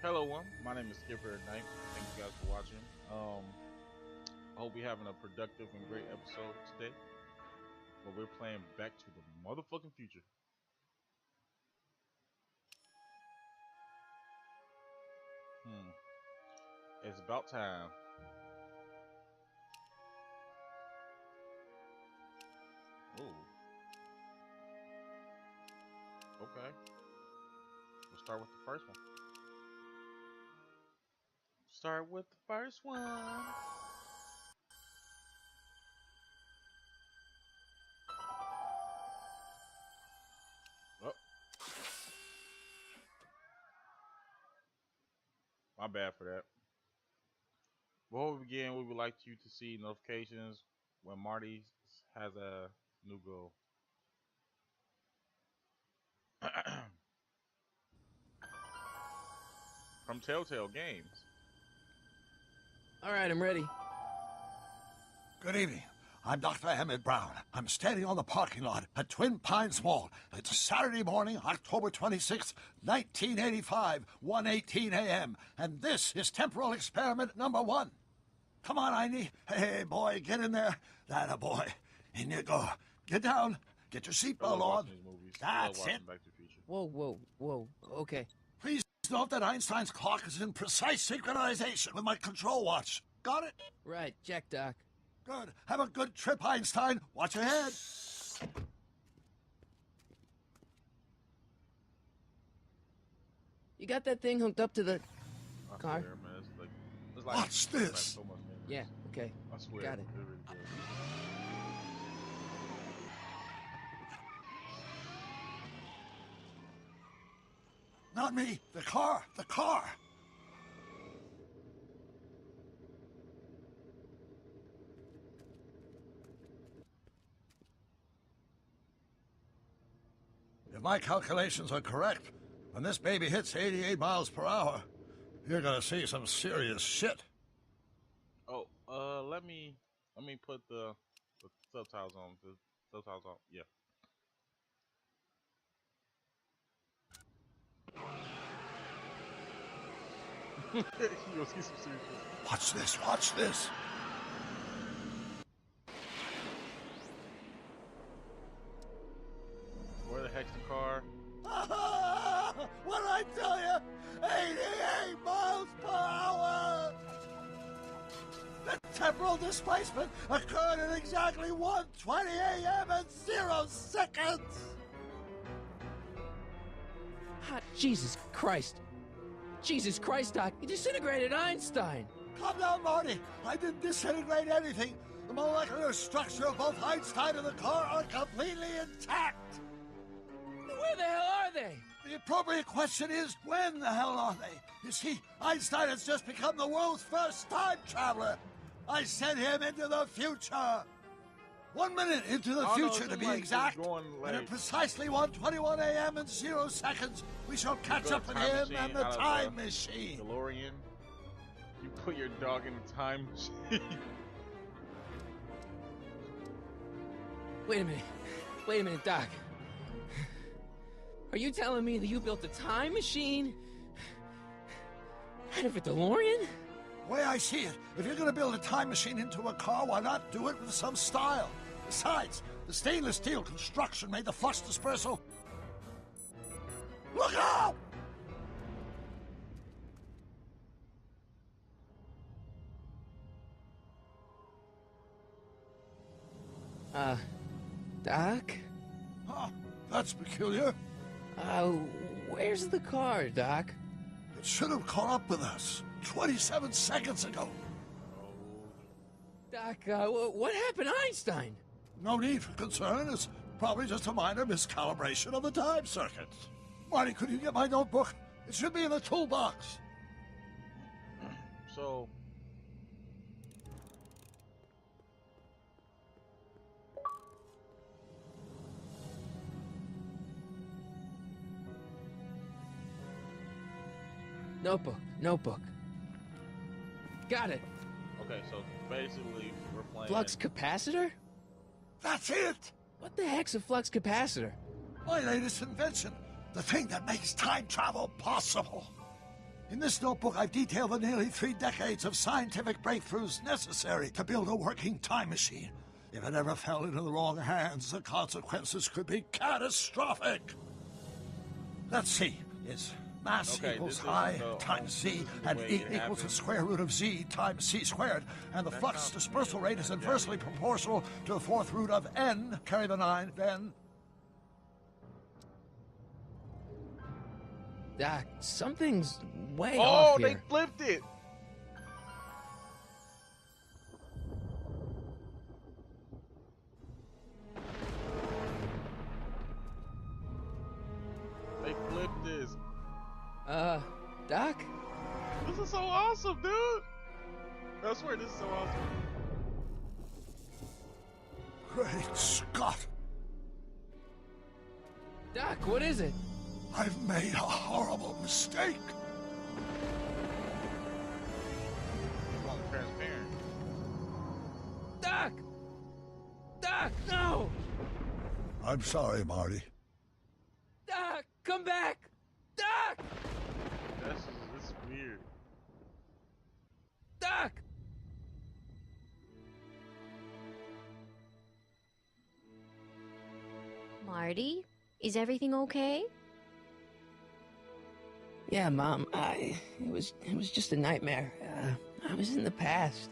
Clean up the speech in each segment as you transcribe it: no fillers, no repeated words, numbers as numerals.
Hello, one. My name is Skipper at Night. Thank you guys for watching. I hope we're having a productive and great episode today. But we're playing Back to the motherfucking future. It's about time. Ooh. Okay. We'll start with the first one. Start with the first one. Oh. My bad for that. Before we begin, we would like you to see notifications when Marty has a new goal. From Telltale Games. All right, I'm ready. Good evening. I'm Dr. Emmett Brown. I'm standing on the parking lot at Twin Pines Mall. It's Saturday morning, October 26, 1985, 1:18 a.m. And this is temporal experiment number 1. Come on, Einie. Hey, boy, get in there. That a boy. In you go. Get down. Get your seatbelt on. That's it. Whoa. Okay. Please note that Einstein's clock is in precise synchronization with my control watch. Got it? Right, check, Doc. Good. Have a good trip, Einstein. Watch your head. You got that thing hooked up to the car? Swear, man. It's like Watch this. so much damage. Yeah, okay. I swear. Got it. Really good. Not me. The car. The car. If my calculations are correct, when this baby hits 88 miles per hour, you're gonna see some serious shit. Oh, let me put the subtitles on. The subtitles on. Yeah. You'll see some serious shit. Watch this. Watch this. Where the heck's the car? What did I tell you? 88 miles per hour! The temporal displacement occurred at exactly 1:20 a.m. and 0 seconds! Hot Jesus Christ. Jesus Christ, Doc. You disintegrated Einstein. Calm down, Marty. I didn't disintegrate anything. The molecular structure of both Einstein and the car are completely intact. Where the hell are they? The appropriate question is, when the hell are they? You see, Einstein has just become the world's first time traveler. I sent him into the future. 1 minute into the future, to be exact. And at precisely 1:21 a.m. and 0 seconds, we shall catch up with him and the time machine. DeLorean. You put your dog in the time machine. Wait a minute, Doc. Are you telling me that you built a time machine out of a DeLorean? The way I see it, if you're gonna build a time machine into a car, why not do it with some style? Besides, the stainless steel construction made the flux dispersal. Look out! Doc? Huh, that's peculiar. Where's the car, Doc? It should have caught up with us 27 seconds ago. Doc, what happened to Einstein? No need for concern. It's probably just a minor miscalibration of the time circuits. Marty, could you get my notebook? It should be in the toolbox. So, Notebook. Got it. okay, so basically we're playing Flux capacitor? That's it! What the heck's a flux capacitor? My latest invention. The thing that makes time travel possible. In this notebook, I've detailed the nearly 3 decades of scientific breakthroughs necessary to build a working time machine. If it ever fell into the wrong hands, the consequences could be catastrophic. Let's see. It's mass equals I times Z, and E equals the square root of Z times C squared. And the flux dispersal rate is inversely proportional to the 4th root of N. Carry the 9, then. Doc, something's way Oh, off they here. flipped it. They flipped this. Doc? This is so awesome, dude. I swear, this is so awesome. Great Scott! Doc, what is it? I've made a horrible mistake. Wrong transparent. Doc! Doc, no! I'm sorry, Marty. Doc, come back! Doc! This is weird. Doc! Marty, is everything okay? Yeah, Mom, it was just a nightmare. I was in the past,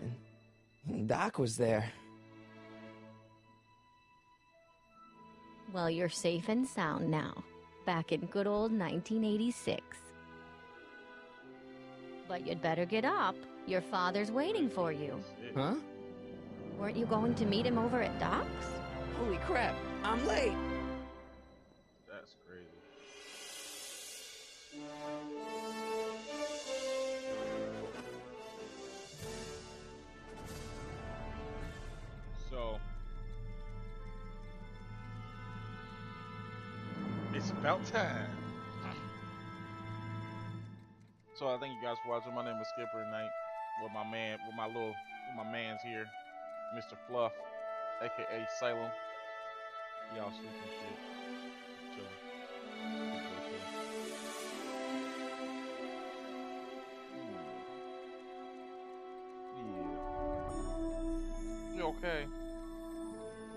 and Doc was there. Well, you're safe and sound now, back in good old 1986. But you'd better get up. Your father's waiting for you. Shit. Huh? Weren't you going to meet him over at Doc's? Holy crap, I'm late! That's crazy. So it's about time. So I thank you guys for watching. My name is Skipper Knight with my man's here, Mr. Fluff, aka Salem. Y'all sleeping shit. Chilling. Yeah. You okay?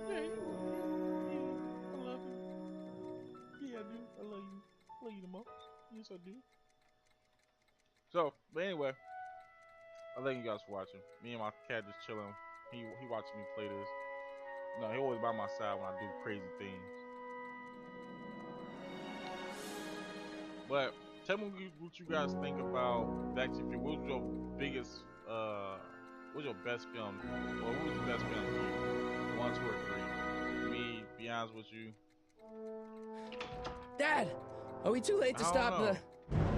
Yeah, I love you. Yeah, I do. I love you. I love you the most. Yes, I do. So, but anyway, I thank you guys for watching. Me and my cat just chilling. He watching me play this. No, he always by my side when I do crazy things. But tell me what you guys think about Back to the Future. What was your biggest, what's your best film? Or what was the best film for you? 1, 2, or 3? Me, be honest with you. Dad, are we too late to I don't stop know.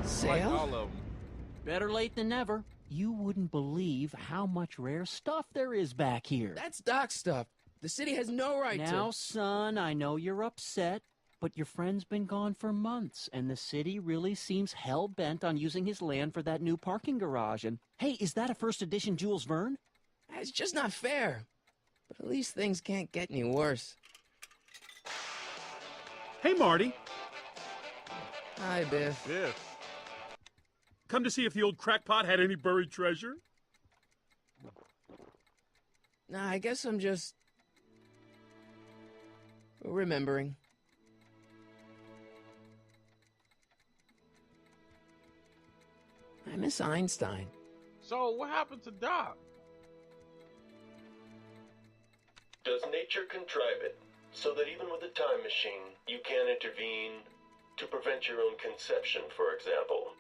the sale? Like all of them. Better late than never. You wouldn't believe how much rare stuff there is back here. That's Doc stuff. The city has no right Now, to... son, I know you're upset, but your friend's been gone for months, and the city really seems hell-bent on using his land for that new parking garage. And, hey, is that a first edition Jules Verne? It's just not fair. But at least things can't get any worse. Hey, Marty. Hi, Biff. Biff. Come to see if the old crackpot had any buried treasure? Nah, I guess I'm just... remembering. I miss Einstein. So what happened to Doc? Does nature contrive it so that even with a time machine, you can intervene to prevent your own conception, for example?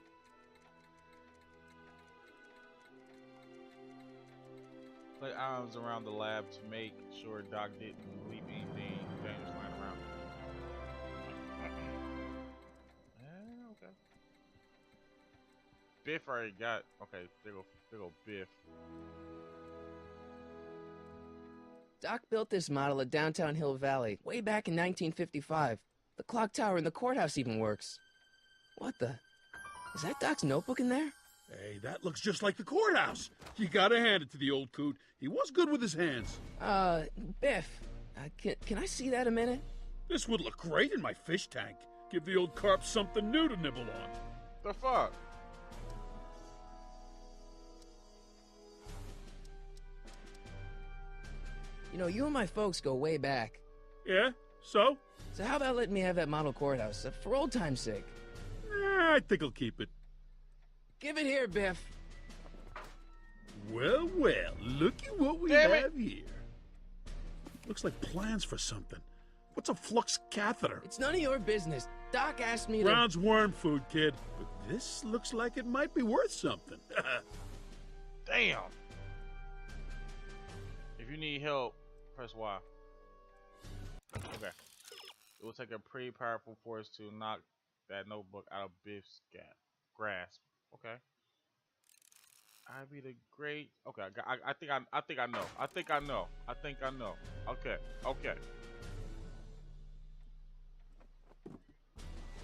Put items around the lab to make sure Doc didn't leave anything dangerous lying around. Okay. Biff already got. Okay, there go Biff. Doc built this model at downtown Hill Valley way back in 1955. The clock tower in the courthouse even works. What the? Is that Doc's notebook in there? Hey, that looks just like the courthouse. You gotta hand it to the old coot. He was good with his hands. Biff, can I see that a minute? This would look great in my fish tank. Give the old carp something new to nibble on. The fuck? You know, you and my folks go way back. Yeah? So? So how about letting me have that model courthouse for old time's sake? I think I'll keep it. Give it here, Biff. Well, well, looky what we Damn have here. Looks like plans for something. What's a flux catheter? It's none of your business. Doc asked me to... Brown's worm food, kid. But this looks like it might be worth something. Damn. If you need help, press Y. Okay. It will take a pretty powerful force to knock that notebook out of Biff's grasp. Okay. I'd be the great. Okay, I think I know. I think I know. Okay.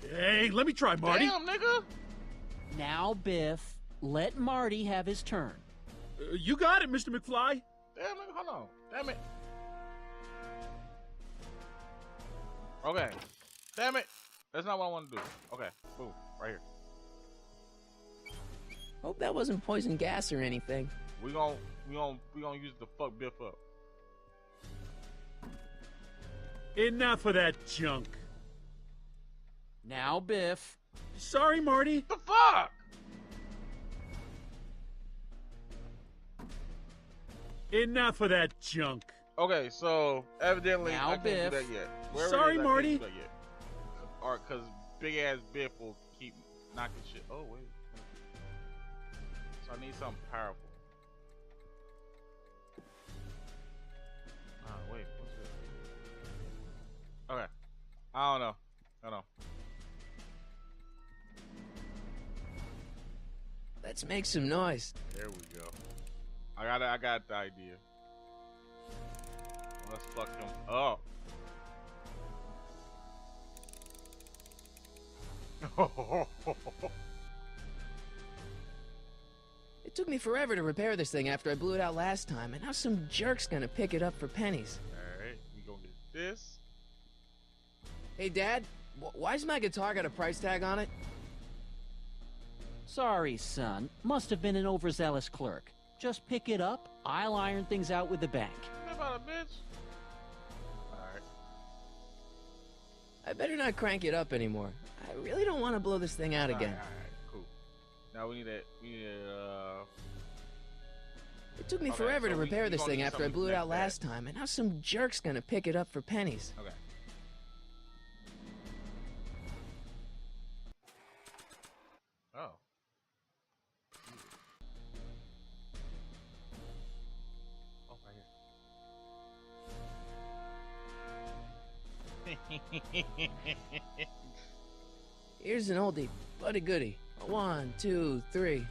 Hey, let me try, Marty. Damn, nigga. Now, Biff, let Marty have his turn. You got it, Mr. McFly. Damn, nigga, hold on. Damn it. Okay. Damn it. That's not what I want to do. Okay. Boom. Right here. Hope that wasn't poison gas or anything. We gon' use it to fuck Biff up. Enough of that junk. Now, Biff. Sorry, Marty. The fuck? Enough of that junk. Okay, so evidently Now, I can't Biff. do that yet. Wherever Sorry, it is, I Marty. can't do that yet. Or cause big ass Biff will keep knocking shit. Oh wait. So I need something powerful. Wait, what's this? Okay. I don't know. Let's make some noise. There we go. I got the idea. Let's fuck him up. It took me forever to repair this thing after I blew it out last time, and now some jerk's gonna pick it up for pennies. Alright, we gonna get this. Hey, Dad, why's my guitar got a price tag on it? Sorry, son. Must have been an overzealous clerk. Just pick it up. I'll iron things out with the bank. What about a bitch? Alright. I better not crank it up anymore. I really don't want to blow this thing out again. Alright, cool. Now we need a It took me Okay, forever so to we repair this gonna thing do after I something blew it like out that. last time, and now some jerk's gonna pick it up for pennies. Okay. Oh. Oh, right here. Here's an oldie, but a goodie. 1, 2, 3.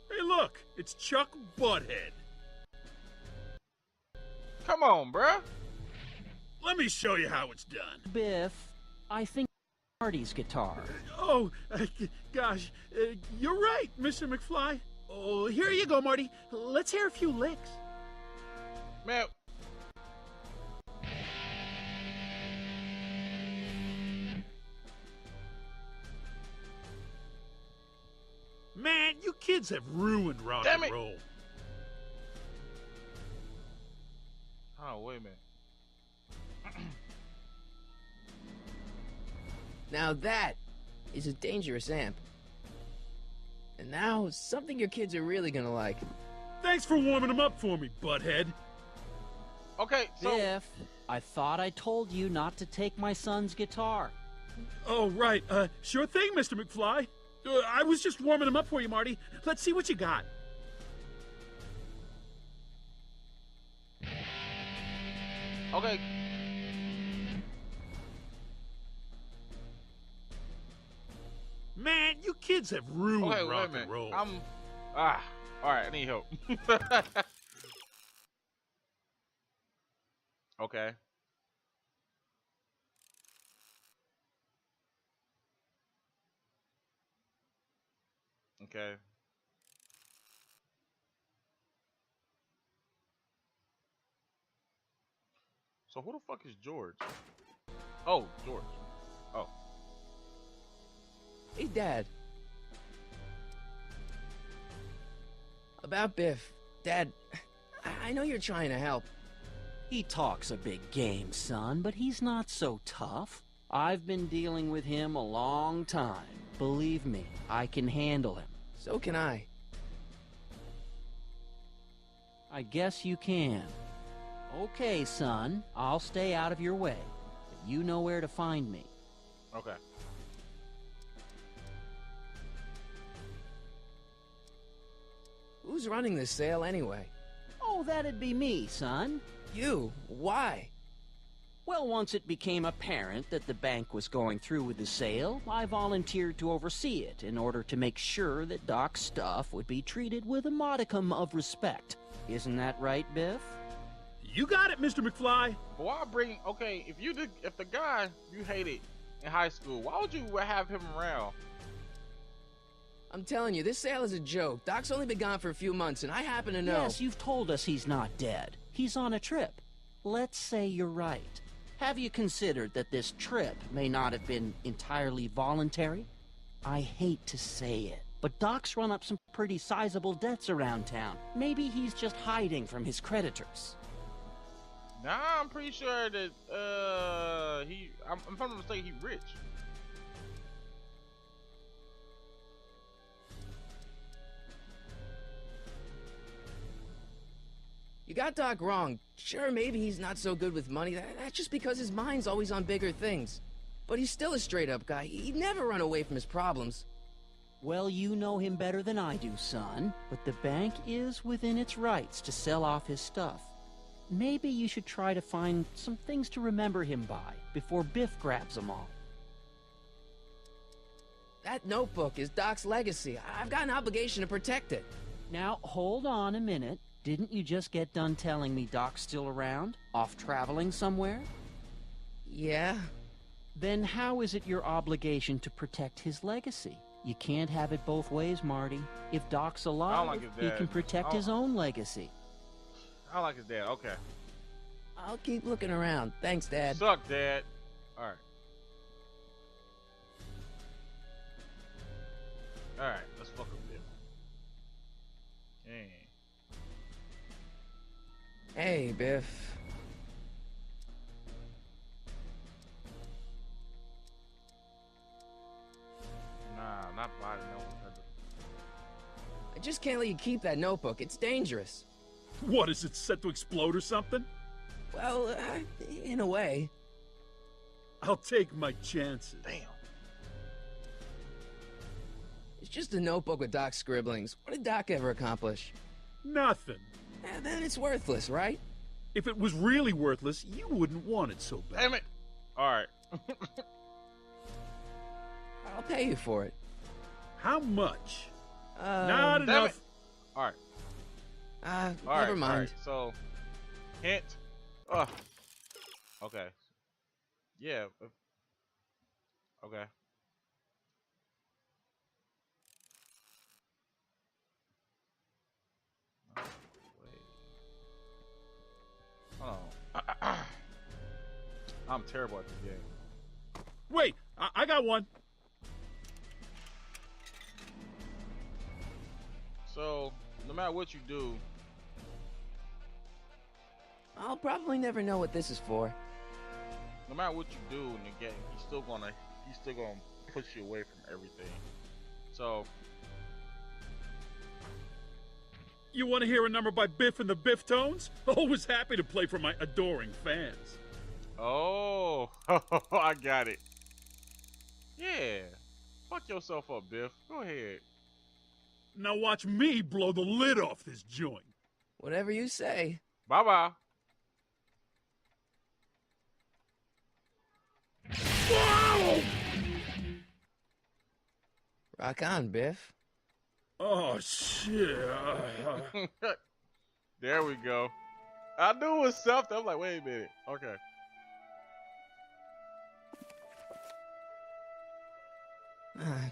Hey, look, it's Chuck Butthead. Come on, bruh. Let me show you how it's done. Biff, I think Marty's guitar. Oh, gosh, you're right, Mr. McFly. Oh, here you go, Marty. Let's hear a few licks. Man. Man, you kids have ruined rock Damn and it. roll. Oh, wait a minute. Now that is a dangerous amp. And now, something your kids are really gonna like. Thanks for warming them up for me, Butthead. Okay, so Biff, I thought I told you not to take my son's guitar. Oh, right. Sure thing, Mr. McFly. I was just warming them up for you, Marty. Let's see what you got. okay. Man, you kids have ruined Okay, wait a rock minute. and roll. Alright, I need help. Okay. Okay. So who the fuck is George? Oh, George. Oh. Hey, Dad. About Biff. Dad, I know you're trying to help. He talks a big game, son, but he's not so tough. I've been dealing with him a long time. Believe me, I can handle him. So can I. I guess you can. Okay, son, I'll stay out of your way. But you know where to find me. Okay. Who's running this sale anyway? Oh, that'd be me, son. You? Why? Well, once it became apparent that the bank was going through with the sale, I volunteered to oversee it in order to make sure that Doc's stuff would be treated with a modicum of respect. Isn't that right, Biff? You got it, Mr. McFly. But why bring? Okay, if the guy you hated in high school, why would you have him around? I'm telling you, this sale is a joke. Doc's only been gone for a few months, and I happen to know. Yes, you've told us he's not dead. He's on a trip. Let's say you're right. Have you considered that this trip may not have been entirely voluntary? I hate to say it, but Doc's run up some pretty sizable debts around town. Maybe he's just hiding from his creditors. Nah, I'm pretty sure that if I'm not mistaken, he's rich. You got Doc wrong. Sure, maybe he's not so good with money. That's just because his mind's always on bigger things. But he's still a straight-up guy. He'd never run away from his problems. Well, you know him better than I do, son. But the bank is within its rights to sell off his stuff. Maybe you should try to find some things to remember him by before Biff grabs them all. That notebook is Doc's legacy. I've got an obligation to protect it. Now, hold on a minute. Didn't you just get done telling me Doc's still around? Off traveling somewhere? Yeah? Then how is it your obligation to protect his legacy? You can't have it both ways, Marty. If Doc's alive, like his he dad. can protect his own legacy. I like his dad. Okay. I'll keep looking around. Thanks, Dad. Suck, Dad. All right. All right. Let's fuck up there. Dang. Hey, Biff. Nah, not body. No. I just can't let you keep that notebook. It's dangerous. What, is it set to explode or something? Well, in a way. I'll take my chances. Damn. It's just a notebook with Doc's scribblings. What did Doc ever accomplish? Nothing. Then it's worthless, right? If it was really worthless, you wouldn't want it so bad. Damn it. All right. I'll pay you for it. How much? Not Not Damn it. enough. All right. Never All mind. right. So, hint. Okay. Yeah. Okay. Wait. Hold on. I'm terrible at this game. Wait, I got one. So, no matter what you do, I'll probably never know what this is for. no matter what you do in the game, he's still gonna push you away from everything. So, You want to hear a number by Biff and the Biff Tones? Always happy to play for my adoring fans. oh, I got it. Yeah, fuck yourself up, Biff. Go ahead. Now watch me blow the lid off this joint. Whatever you say. Bye bye. Whoa! Rock on, Biff. Oh, shit. There we go. I knew it was something. I'm like, wait a minute. Okay.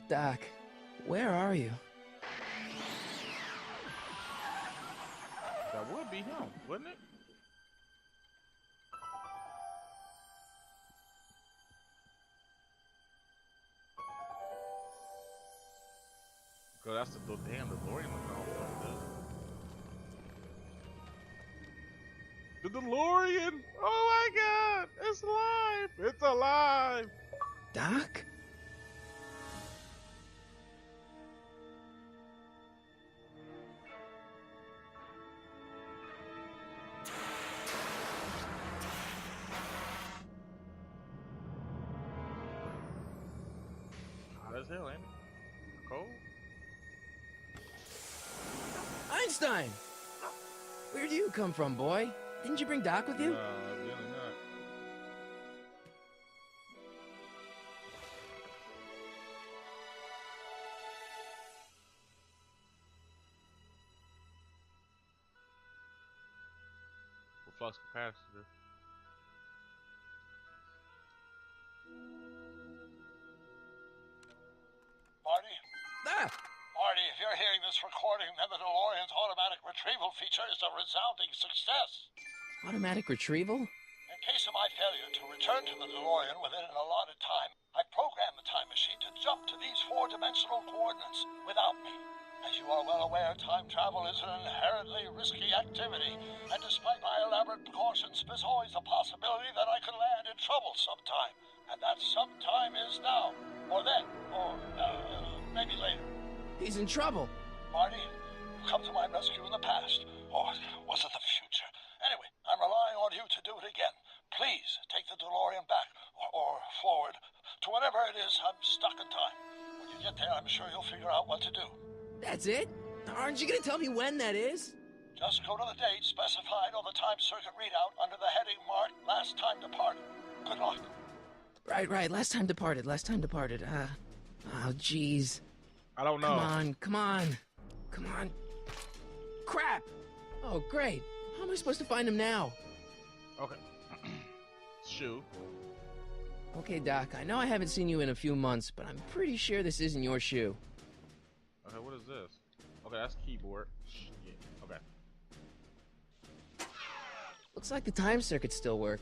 Doc, where are you? That would be him, wouldn't it? Cause that's the damn DeLorean looking all fucked up. The DeLorean! Oh my god! It's alive! It's alive! Doc? Hot as hell, ain't it? Cold? Einstein! Where do you come from, boy? Didn't you bring Doc with you? No, really not. Flux capacitor. Marty? Ah! Marty, if you're hearing this recording, then the DeLorean's automatic retrieval feature is a resounding success. Automatic retrieval? In case of my failure to return to the DeLorean within an allotted time, I programmed the time machine to jump to these four-dimensional coordinates without me. As you are well aware, time travel is an inherently risky activity, and despite my elaborate precautions, there's always a possibility that I could land in trouble sometime. And that sometime is now, or then, or maybe later. He's in trouble. Marty, you've come to my rescue in the past, or was it the future? Anyway, I'm relying on you to do it again. Please take the DeLorean back, or forward, to whatever it is. I'm stuck in time. When you get there, I'm sure you'll figure out what to do. That's it? Aren't you gonna tell me when that is? Just go to the date specified on the time circuit readout under the heading marked Last Time Departed. Good luck. Right. Last time departed. Oh, jeez. I don't know. Come on. Crap! Oh, great. How am I supposed to find him now? Okay. Shoe. Okay, Doc, I know I haven't seen you in a few months, but I'm pretty sure this isn't your shoe. Okay, what is this? Okay, that's keyboard. Yeah, okay. Looks like the time circuits still work.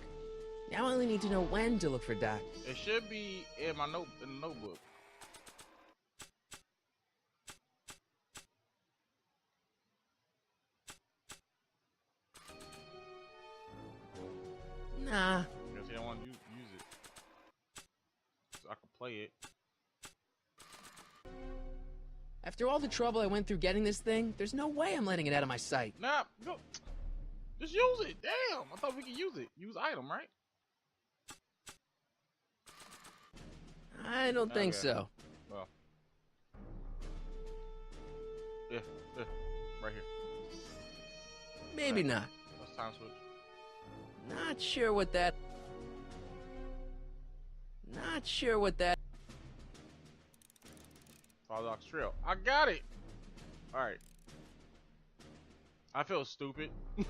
Now I only need to know when to look for Doc. It should be in my notebook. Nah. Because I don't want to use it. So I can play it. After all the trouble I went through getting this thing, there's no way I'm letting it out of my sight. Nah, go. Just use it. Damn, I thought we could use it. Use item, right? I don't think so. Well. Yeah, right here. Maybe not. Let's time switch. Not sure what that... Follow Doc's trail. I got it. All right. I feel stupid.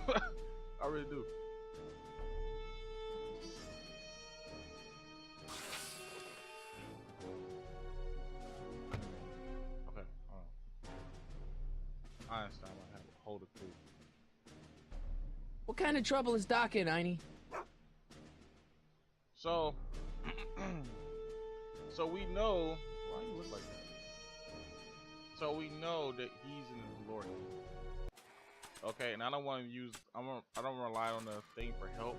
I really do. Okay. Einstein might have a hold a clue. What kind of trouble is Doc in, Einie? So, so we know. Why do you look like that? So we know that he's in the DeLorean. Okay, and I don't want to use. I don't rely on the thing for help.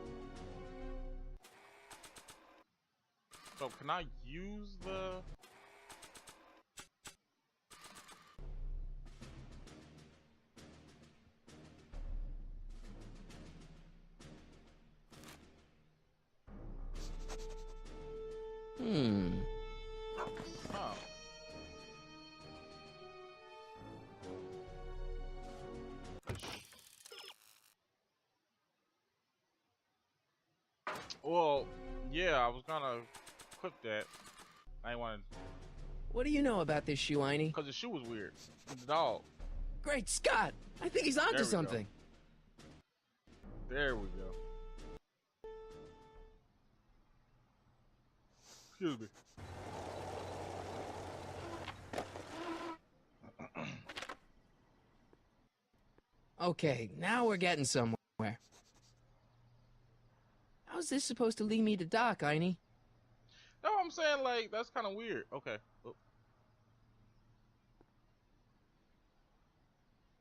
So can I use the? Oh. Well, yeah, I was gonna clip that. I didn't want to. What do you know about this shoe, Einie? Because the shoe was weird. The dog. Great Scott! I think he's onto something. There we go. Excuse me. Okay, now we're getting somewhere. How's this supposed to lead me to Doc, Einie? No, I'm saying, like, that's kind of weird. Okay. Oh.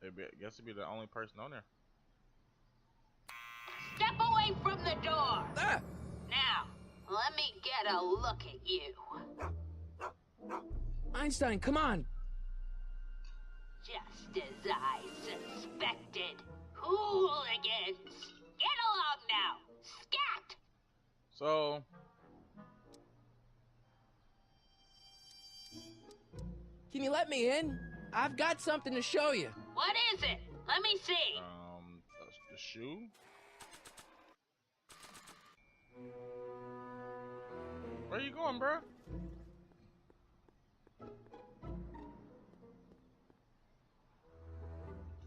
I guess it'd be the only person on there. Step away from the door! Ah! Now, let me get a look at you. Einstein, come on. Just as I suspected. Hooligans! Get along now! Scat! So, Can you let me in? I've got something to show you. What is it? Let me see. the shoe? Where you going, bro?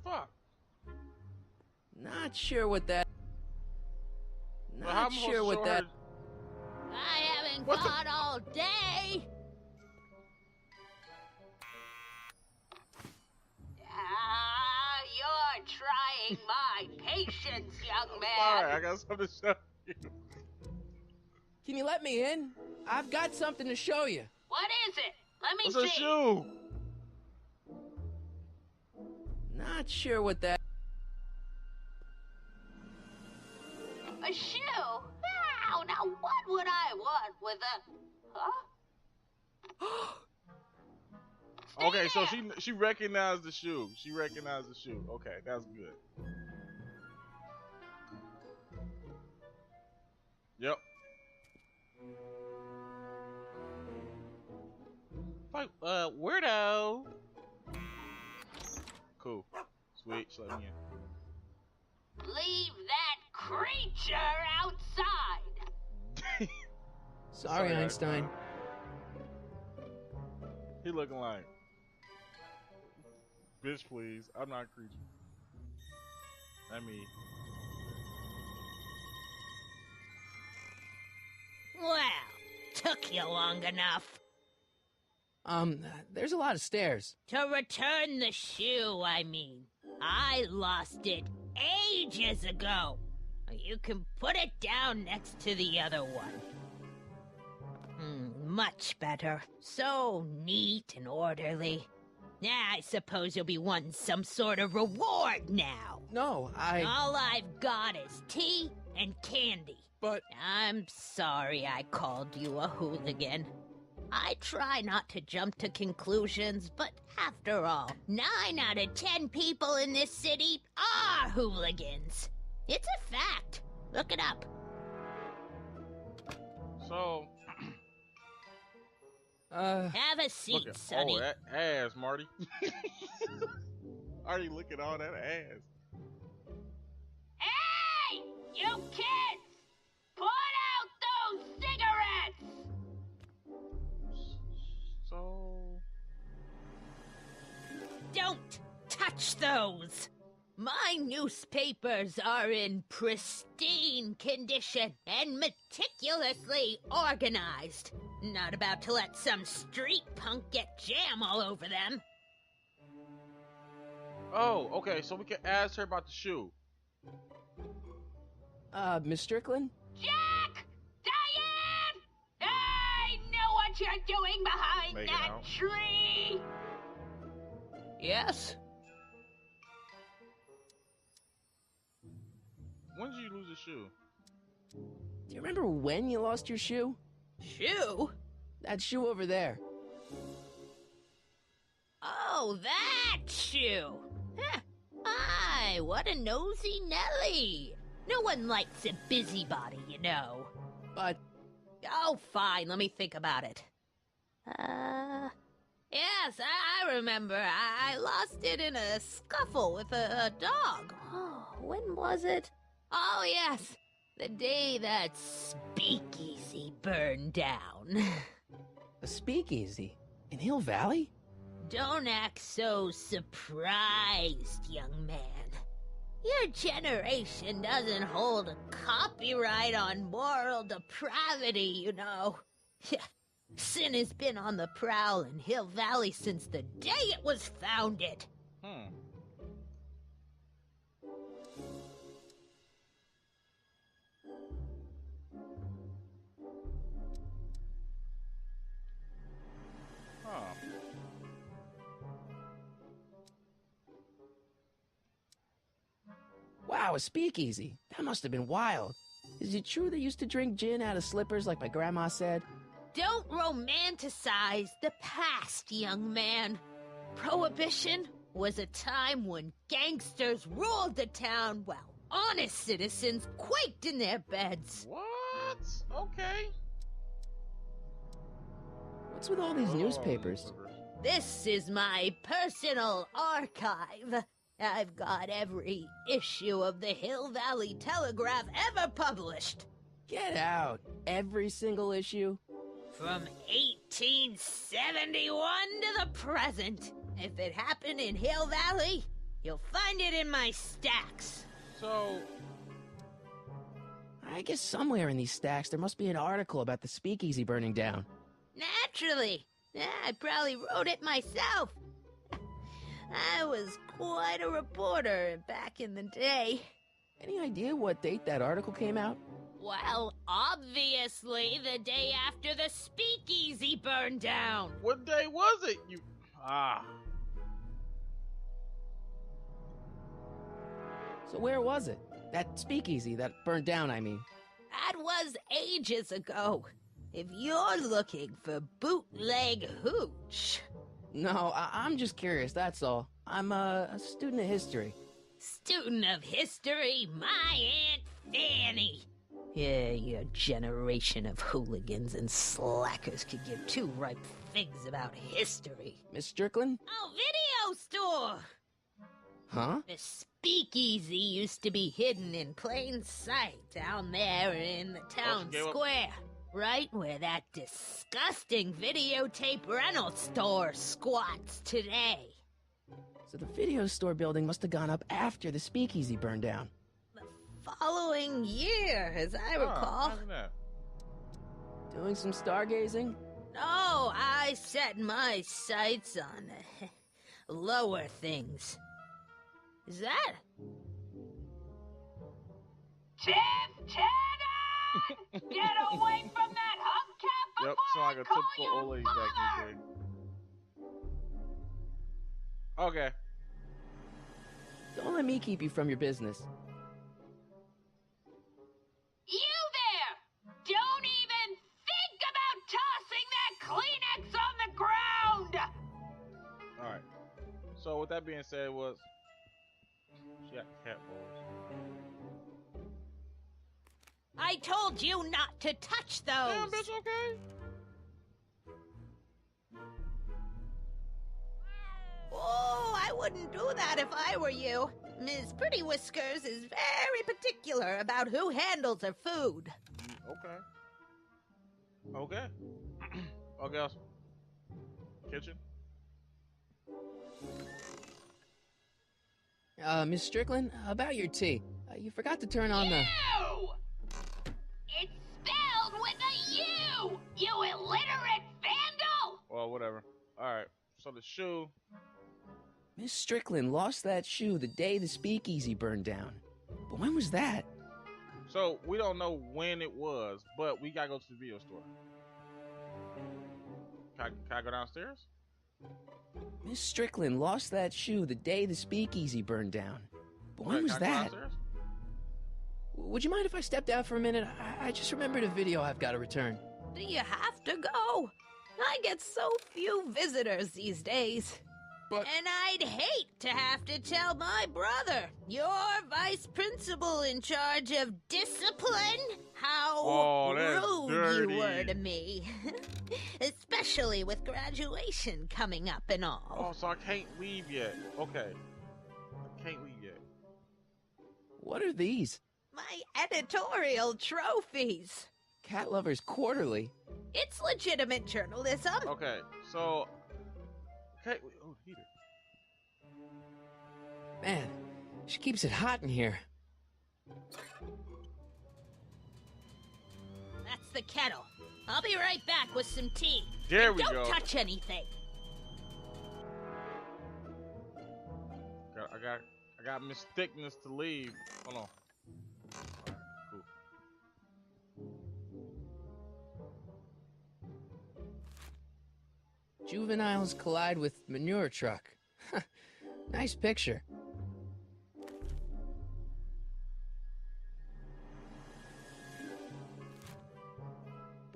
Fuck. Not sure what that. Well, how Not am I sure supposed what to show that. her- I haven't What the- got all day. Ah, you're trying my patience, young man. Alright, I got something to show you. Can you let me in? I've got something to show you. What is it? Let me What's a see. shoe? Not sure what that. A shoe? Wow, now what would I want with a... Huh? Okay, so she recognized the shoe. She recognized the shoe. Okay, that's good. Yep. Like, weirdo. Cool. Sweet, just let me in. Leave that creature outside. Sorry, Einstein. He looking like, bitch, please. I'm not a creature. I mean, Well, took you long enough. There's a lot of stairs. To return the shoe, I mean. I lost it ages ago. You can put it down next to the other one. Much better. So neat and orderly. I suppose you'll be wanting some sort of reward now. No, All I've got is tea and candy. But I'm sorry I called you a hooligan. I try not to jump to conclusions, but after all, 9 out of 10 people in this city are hooligans. It's a fact. Look it up. so Have a seat, look at Sonny. oh that ass, Marty. Already look at all that ass. Hey! You kids! Put out those cigarettes! So Don't touch those! My newspapers are in pristine condition and meticulously organized. Not about to let some street punk get jam all over them. oh, okay, so we can ask her about the shoe. Miss Strickland? Jack! Diane! I know what you're doing behind Make it that out. tree! Yes? When did you lose the shoe? Do you remember when you lost your shoe? Shoe? That shoe over there. Oh, that shoe! Huh. Aye, what a nosy Nelly! No one likes a busybody, you know. But Oh, fine, let me think about it. Yes, I remember. I lost it in a scuffle with a dog. Oh, when was it? Oh, yes, the day that speakeasy burned down. a speakeasy in Hill Valley? Don't act so surprised, young man. Your generation doesn't hold a copyright on moral depravity, you know. Sin has been on the prowl in Hill Valley since the day it was founded. Huh. Wow, a speakeasy. That must have been wild. Is it true they used to drink gin out of slippers like my grandma said? Don't romanticize the past, young man. Prohibition was a time when gangsters ruled the town while honest citizens quaked in their beds. What? Okay. What's with all these newspapers? This is my personal archive. I've got every issue of the Hill Valley Telegraph ever published. Get out. Every single issue? From 1871 to the present. If it happened in Hill Valley, you'll find it in my stacks. So, I guess somewhere in these stacks there must be an article about the speakeasy burning down. Naturally. I probably wrote it myself. I was quite a reporter back in the day. Any idea what date that article came out? Well, obviously the day after the speakeasy burned down. what day was it? You. Ah. So where was it? That speakeasy that burned down, I mean. That was ages ago. If you're looking for bootleg hooch. No, I'm just curious, that's all. I'm a student of history. Student of history, my Aunt Fanny. Yeah, your generation of hooligans and slackers could give two ripe figs about history. Miss Strickland? Oh, video store! Huh? The speakeasy used to be hidden in plain sight down there in the town gave up. square. Right where that disgusting videotape rental store squats today. So the video store building must have gone up after the speakeasy burned down. The following year, as I recall. Imagine that. Doing some stargazing? No, I set my sights on lower things. Is that? Tiff Tanner! Get away from that hubcap before Yep, sound like a I call typical your old lady back father! in the day. Okay. Don't let me keep you from your business. You there! Don't even think about tossing that Kleenex on the ground! Alright. So with that being said, was she got cat balls. I told you not to touch those. Damn, bitch, okay. Oh, I wouldn't do that if I were you. Ms. Pretty Whiskers is very particular about who handles her food. Okay. Okay. Okay, else. Kitchen. Miss Strickland, about your tea. You forgot to turn on the... You! It's spelled with a U! You illiterate vandal! Well, whatever. Alright. So the shoe. Miss Strickland lost that shoe the day the speakeasy burned down. But when was that? So we don't know when it was, but we gotta go to the video store. Can I go downstairs? Miss Strickland lost that shoe the day the speakeasy burned down. But when Okay, was can I go that? downstairs? Would you mind if I stepped out for a minute? I just remembered a video I've got to return. Do you have to go? I get so few visitors these days. But... And I'd hate to have to tell my brother, your vice principal in charge of discipline, how rude dirty. you were to me. Especially with graduation coming up and all. Oh, so I can't leave yet. Okay. I can't leave yet. What are these? My editorial trophies. Cat Lovers Quarterly. It's legitimate journalism. Okay, so... Okay, oh, heater. Man, she keeps it hot in here. That's the kettle. I'll be right back with some tea. There And we don't go. touch anything. I got Miss Thickness to leave. Hold on. Alright, cool. Juveniles collide with manure truck. Nice picture.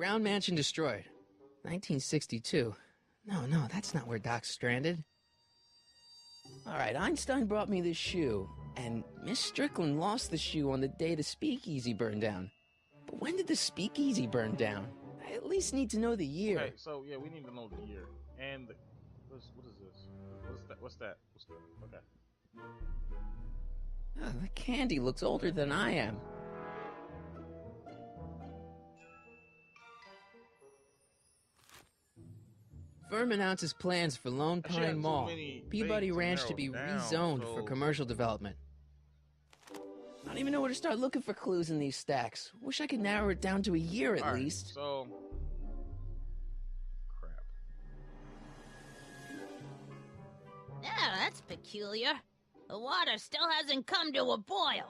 Brown Mansion destroyed. 1962. No, that's not where Doc's stranded. Alright, Einstein brought me this shoe, and Miss Strickland lost the shoe on the day the speakeasy burned down. But when did the speakeasy burn down? I at least need to know the year. Okay, so yeah, we need to know the year. And the, what is this? What's that? Okay. The candy looks older than I am. Firm announces plans for Lone Actually, Pine so Mall, many Peabody things to Ranch to be narrow down, rezoned so- for commercial development. I don't even know where to start looking for clues in these stacks. Wish I could narrow it down to a year at Alright, least. So, crap. Yeah, that's peculiar. The water still hasn't come to a boil.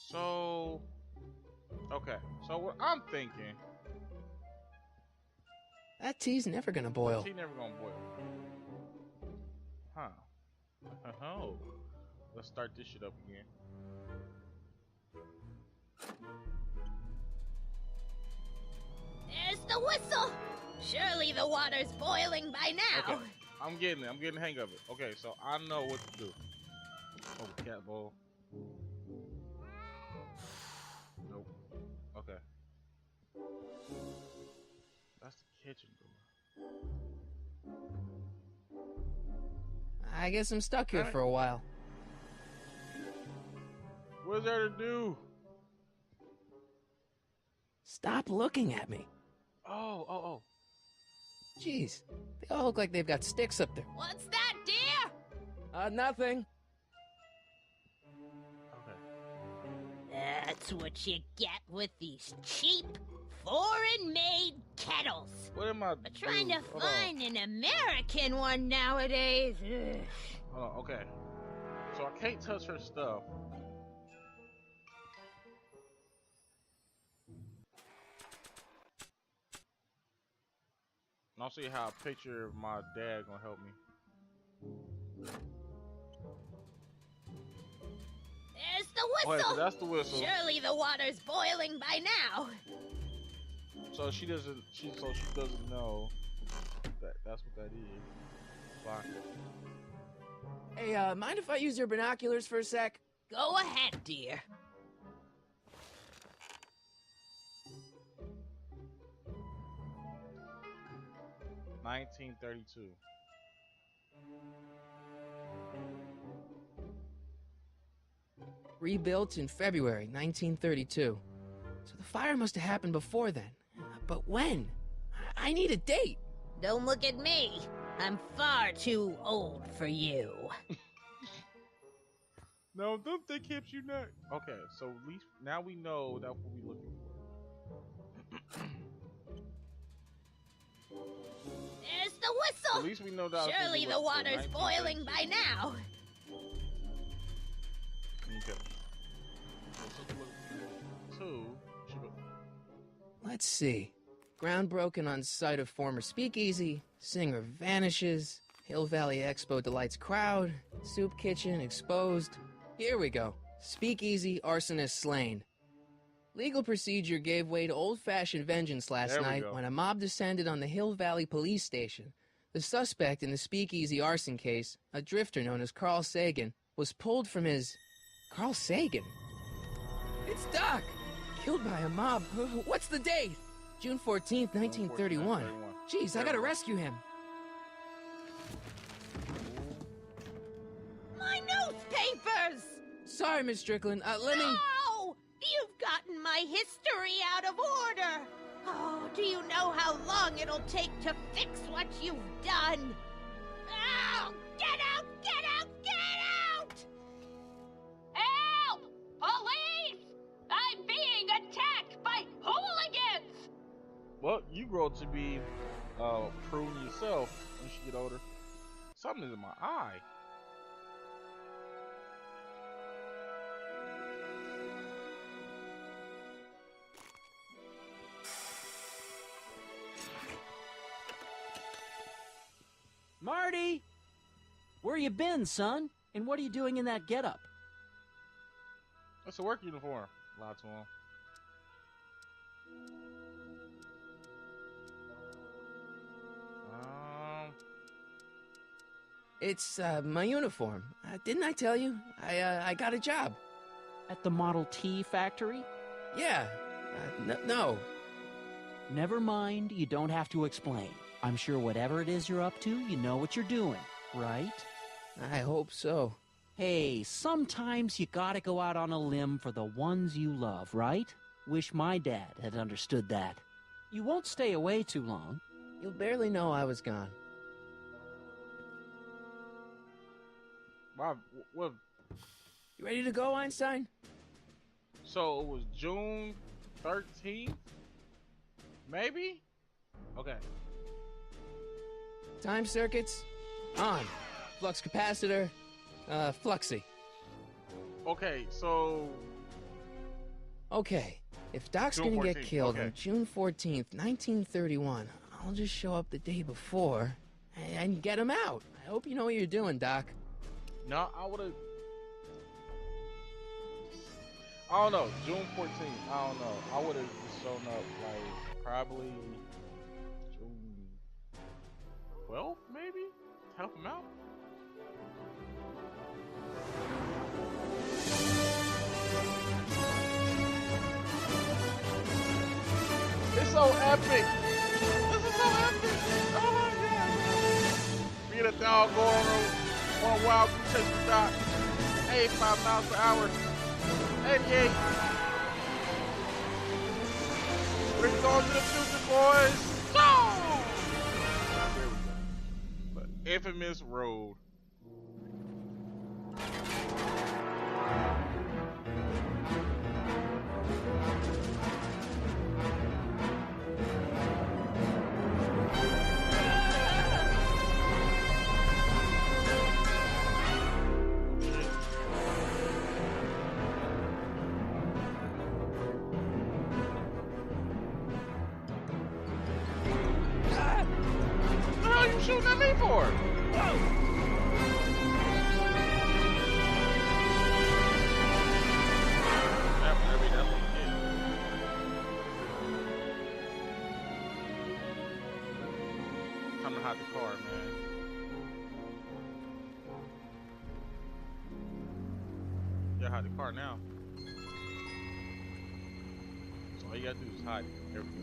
So, okay. So what I'm thinking, That tea's never gonna boil. tea never gonna boil. Huh. Oh. Let's start this shit up again. There's the whistle. Surely the water's boiling by now. Okay. I'm getting the hang of it. Okay, so I know what to do. Oh, cat bowl. Nope. Okay. That's the kitchen door. I guess I'm stuck here for a while. What's there to do? Stop looking at me. Oh. Jeez, they all look like they've got sticks up there. What's that, dear? Nothing. Okay. That's what you get with these cheap, foreign-made kettles. What am I But trying doing? to find an American one nowadays. Ugh. Hold on, okay. So I can't touch her stuff. And I'll see how a picture of my dad gonna help me. There's the Oh, yeah, whistle. so that's the whistle. Surely the water's boiling by now. So she doesn't know that that's what that is. Fine. Hey, mind if I use your binoculars for a sec? Go ahead, dear. – 1932. Rebuilt in February 1932. So the fire must have happened before then. But when? I need a date. Don't look at me. I'm far too old for you. No, don't they kept you not. Okay, so at least now we know that's what we looking for. There's the whistle. At least we know that. Surely the water's boiling by now. Okay. Two. Let's see. Ground broken on site of former speakeasy. Singer vanishes. Hill Valley Expo delights crowd. Soup kitchen exposed. Here we go. Speakeasy arsonist slain. Legal procedure gave way to old-fashioned vengeance last There we night go. when a mob descended on the Hill Valley police station. The suspect in the speakeasy arson case, a drifter known as Carl Sagan, was pulled from his... Carl Sagan? It's Doc! Killed by a mob. What's the date? June 14th, 1931. Jeez, I gotta rescue him. My newspapers! Sorry, Miss Strickland. Let me... No! You've gotten my history out of order! Oh, do you know how long it'll take to fix what you've done? Oh, get out! Get out! Get out! Help! Police! I'm being attacked by hooligans! Well, you grow to be prune yourself when you get older. Something's in my eye. Marty! Where you been, son? And what are you doing in that getup? That's a work uniform. Lie to him. It's my uniform. Didn't I tell you? I got a job. At the Model T factory? Yeah. No. Never mind, you don't have to explain. I'm sure whatever it is you're up to, you know what you're doing, right? I hope so. Hey, sometimes you gotta go out on a limb for the ones you love, right? Wish my dad had understood that. You won't stay away too long. You'll barely know I was gone. Wow, what? You ready to go, Einstein? So it was June 13th? Maybe? Okay. Time circuits on. Flux capacitor, fluxy. Okay, so... Okay, if Doc's June gonna get 14th, killed okay. on June 14th, 1931, I'll just show up the day before and get him out. I hope you know what you're doing, Doc. No, I would've... I don't know, June 14th, I don't know. I would've just shown up, like, probably June 12th, maybe? To help him out? It's so epic! This is so epic! Oh my god! Me and a dog going on one wild goose chase the Doc. 85 miles per hour. 88. We're going to the future, boys. No! There we go. The infamous road. What the hell are you shooting at me for? I mean, that's what you get. Time to hide the car, man. Yeah, hide the car now. So all you gotta do is hide it. There we go.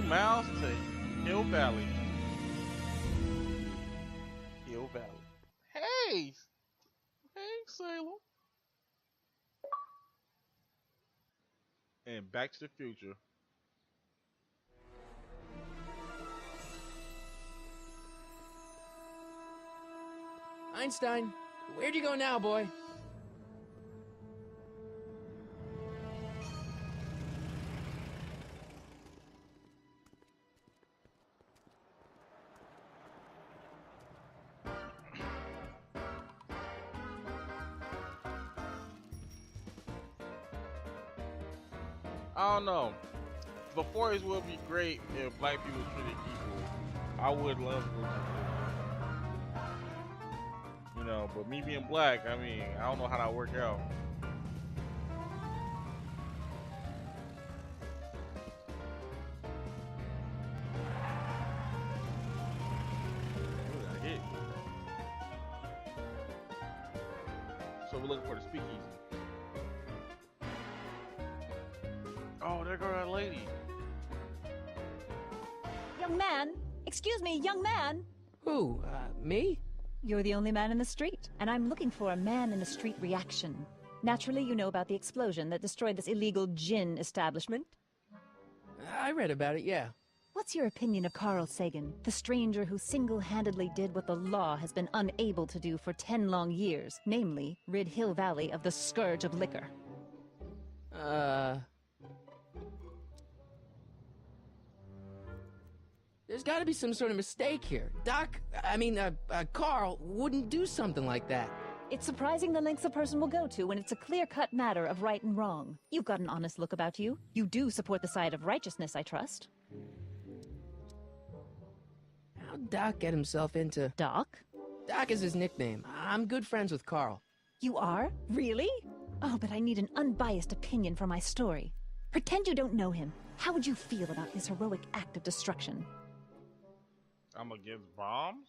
Miles to Hill Valley. Hill Valley. Hey! Hey, Salem. And Back to the Future. Einstein, where'd you go now, boy? I don't know. The 40s would be great if black people were treated equal. I would love it. You know, but me being black, I mean, I don't know how that work out. What did I hit? So we're looking for the speakeasy. Oh, there goes that lady. Young man! Excuse me, young man! Who, me? You're the only man in the street, and I'm looking for a man in the street reaction. Naturally, you know about the explosion that destroyed this illegal gin establishment. I read about it, yeah. What's your opinion of Carl Sagan, the stranger who single-handedly did what the law has been unable to do for 10 long years, namely, rid Hill Valley of the scourge of liquor? There's gotta be some sort of mistake here. Carl wouldn't do something like that. It's surprising the lengths a person will go to when it's a clear-cut matter of right and wrong. You've got an honest look about you. You do support the side of righteousness, I trust. how'd Doc get himself into... Doc? Doc is his nickname. I'm good friends with Carl. You are? Really? Oh, but I need an unbiased opinion for my story. Pretend you don't know him. How would you feel about his heroic act of destruction? I'm against bombs?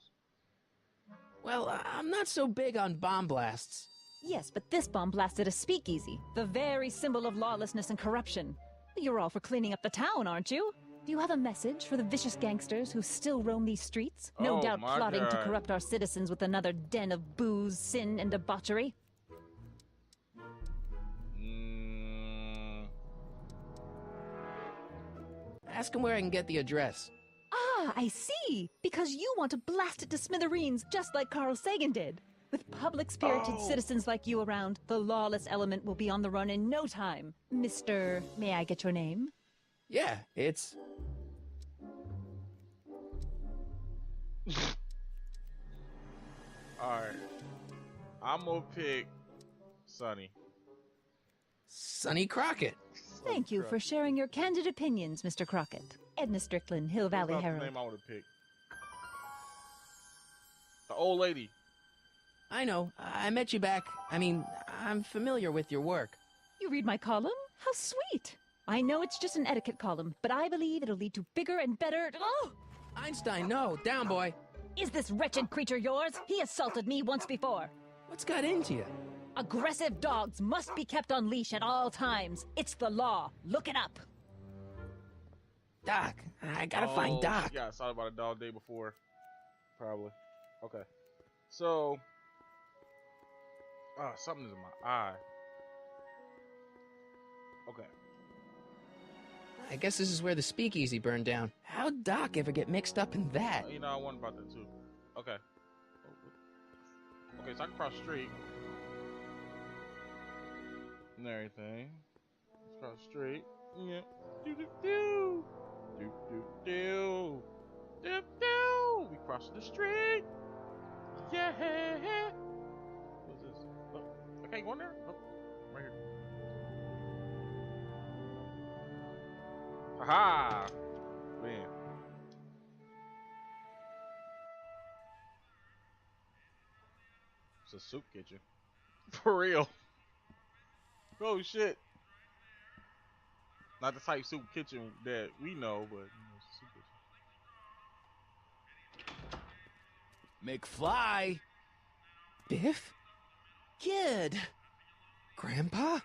Well, I'm not so big on bomb blasts. Yes, but this bomb blasted a speakeasy, the very symbol of lawlessness and corruption. You're all for cleaning up the town, aren't you? Do you have a message for the vicious gangsters who still roam these streets? No doubt my plotting to God. corrupt our citizens with another den of booze, sin, and debauchery? Ask him where I can get the address. Ah, I see! Because you want to blast it to smithereens, just like Carl Sagan did. With public-spirited citizens like you around, the lawless element will be on the run in no time. Mr. May I get your name? Yeah, it's... Alright. I'm gonna pick Sonny. Sonny Crockett. Thank you for sharing your candid opinions, Mr. Crockett. Edna Strickland, Hill Valley That's not Herald. the name I would have picked. The old lady. I know. I met you back. I'm familiar with your work. You read my column? How sweet! I know it's just an etiquette column, but I believe it'll lead to bigger and better... Oh! Einstein, no. Down, boy. Is this wretched creature yours? He assaulted me once before. What's got into you? Aggressive dogs must be kept on leash at all times. It's the law. Look it up. Doc. I gotta find Doc. Yeah, I saw about a dog day before. Probably. Okay. So... something's in my eye. Okay. I guess this is where the speakeasy burned down. How'd Doc ever get mixed up in that? You know, I wonder about that too. Okay. Okay, so I can cross the street. And everything. Let's cross the street. Yeah. Do do do. Do do do. Do do. We crossed the street. Yeah. What's this? Oh, I can't go in there? Oh, right here. Aha! Man. It's a soup kitchen. For real. Oh shit. Not the type soup kitchen that we know, but it's a soup kitchen. McFly! Biff? Kid! Grandpa?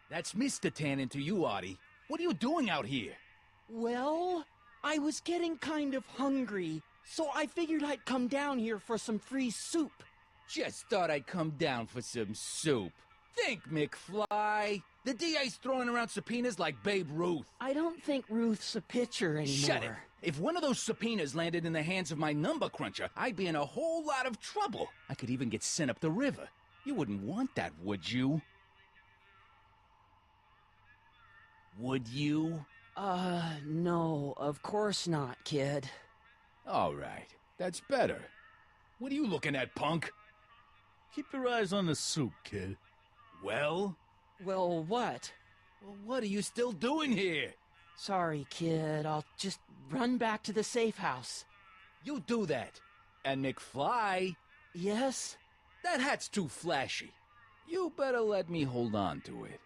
That's Mr. Tannen to you, Artie. What are you doing out here? Well, I was getting kind of hungry, so I figured I'd come down here for some free soup. Just thought I'd come down for some soup. Think, McFly. The DA's throwing around subpoenas like Babe Ruth. I don't think Ruth's a pitcher anymore. Shut it. If one of those subpoenas landed in the hands of my number cruncher, I'd be in a whole lot of trouble. I could even get sent up the river. You wouldn't want that, would you? Would you? No, of course not, kid. All right. That's better. What are you looking at, punk? Keep your eyes on the soup, kid. Well? Well, what? Well, what are you still doing here? Sorry, kid. I'll just run back to the safe house. You do that. And McFly? Yes? That hat's too flashy. You better let me hold on to it.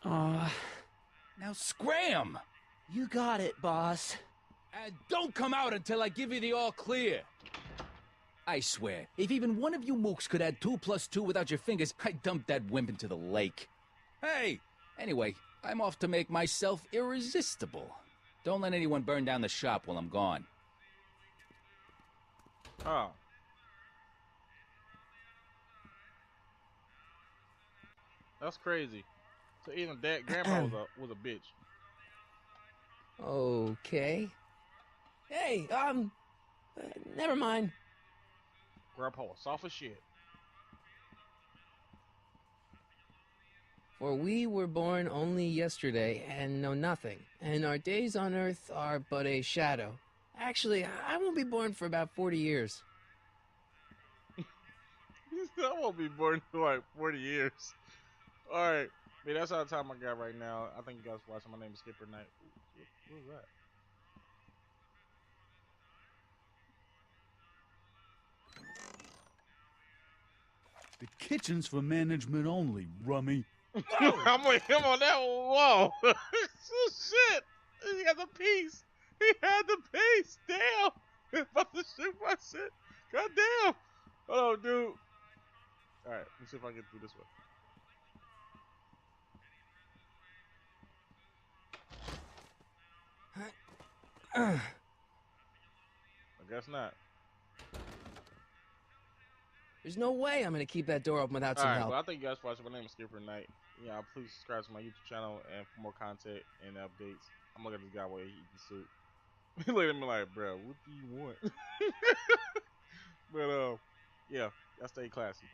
Now scram! You got it, boss. And don't come out until I give you the all clear. I swear, if even one of you mooks could add 2 plus 2 without your fingers, I'd dump that wimp into the lake. Hey! Anyway, I'm off to make myself irresistible. Don't let anyone burn down the shop while I'm gone. Oh. That's crazy. So even Dad, Grandpa was a bitch. Okay. Hey, never mind. Grandpa was soft as shit. For we were born only yesterday and know nothing, and our days on earth are but a shadow. Actually, I won't be born for about 40 years. I won't be born for like 40 years. Alright. Man, that's all the time I got right now. I think you guys watching. My name is Skipper Knight. What was that? The kitchen's for management only, rummy. I'm with him on that one. Whoa. Shit. He had the piece. He had the piece. Damn. He's about to shoot my shit. God damn. Hold on, dude. Alright, let's see if I can get through this way. I guess not. There's no way I'm gonna keep that door open without some Alright, help. well, I thank you guys for watching. My name is Skipper Knight. Yeah, please subscribe to my YouTube channel and for more content and updates. I'm looking at this guy while he eating soup. He looked at me like, bro, what do you want? But, yeah, y'all stay classy.